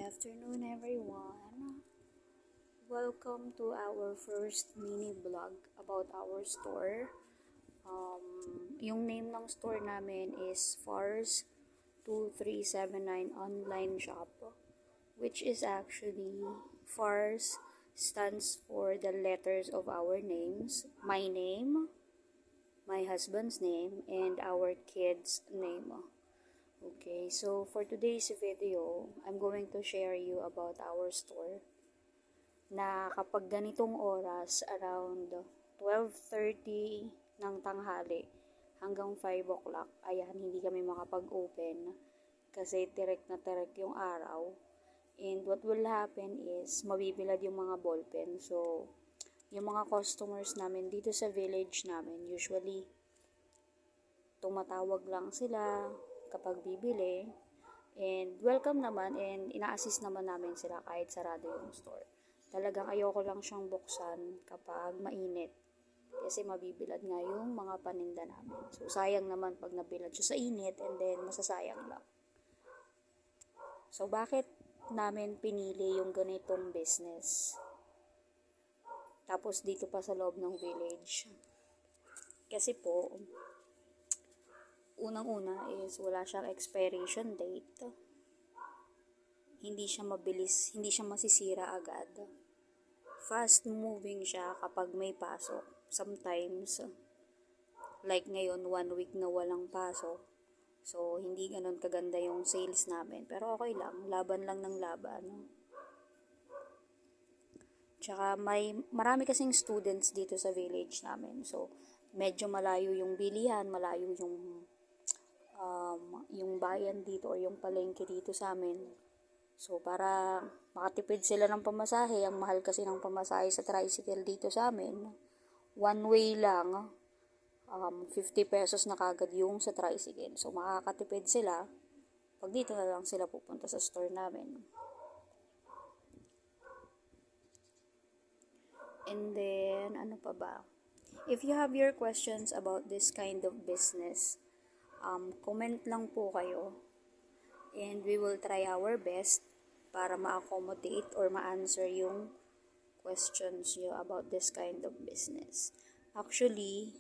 afternoon, everyone. Welcome to our first mini vlog about our store. Yung name ng store namin is Fars 2379 Online Shop, which is actually Fars stands for the letters of our names, my name, my husband's name, and our kids' name. Okay, so for today's video, I'm going to share you about our store na kapag ganitong oras, around 12:30 ng tanghali hanggang 5 o'clock, ayan, hindi kami makapag-open kasi direct na direct yung araw. And what will happen is, mabibilad yung mga ballpen. So, yung mga customers namin dito sa village namin, usually, tumatawag lang sila kapag bibili, and welcome naman, and ina-assist naman namin sila kahit sarado yung store. Talagang ayoko lang siyang buksan kapag mainit kasi mabibilad nga yung mga paninda namin. So sayang naman pag nabilad siya sa init, and then masasayang lang. So bakit namin pinili yung ganitong business? Tapos dito pa sa loob ng village. Kasi po, unang-una is wala siyang expiration date. Hindi siya mabilis, hindi siya masisira agad. Fast moving siya kapag may pasok. Sometimes, like ngayon, 1 week na walang pasok. So, hindi ganun kaganda yung sales namin. Pero okay lang, laban lang ng laban. Tsaka marami kasing students dito sa village namin. So, medyo malayo yung bilihan, malayo yung bayan dito or yung palengke dito sa amin. So, para makatipid sila ng pamasahe, ang mahal kasi ng pamasahe sa tricycle dito sa amin, one way lang, 50 pesos na kagad yung sa tricycle. So, makakatipid sila pag dito na lang sila pupunta sa store namin. And then, ano pa ba? If you have your questions about this kind of business, comment lang po kayo, and we will try our best para ma-accommodate or ma-answer yung questions nyo about this kind of business. Actually,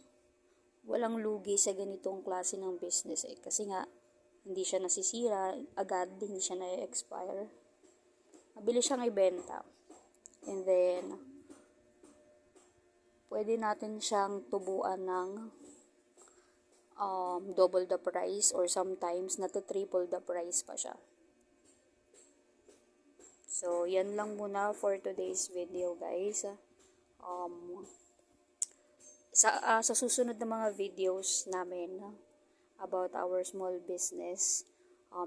walang lugi sa ganitong klase ng business kasi nga hindi siya nasisira agad, hindi siya na-expire. Mabilis siyang ibenta. And then, pwede natin siyang tubuan ng double the price, or sometimes triple the price pa siya. So, yan lang muna for today's video, guys. Sa susunod na mga videos namin about our small business,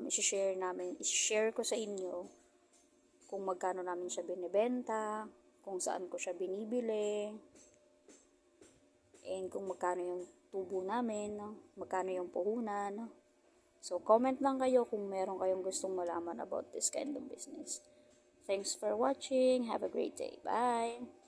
i-share ko sa inyo kung magkano namin siya binibenta, kung saan ko siya binibili, and kung magkano yung tubo namin, magkano yung puhunan. So, comment lang kayo kung meron kayong gustong malaman about this kind of business. Thanks for watching. Have a great day. Bye!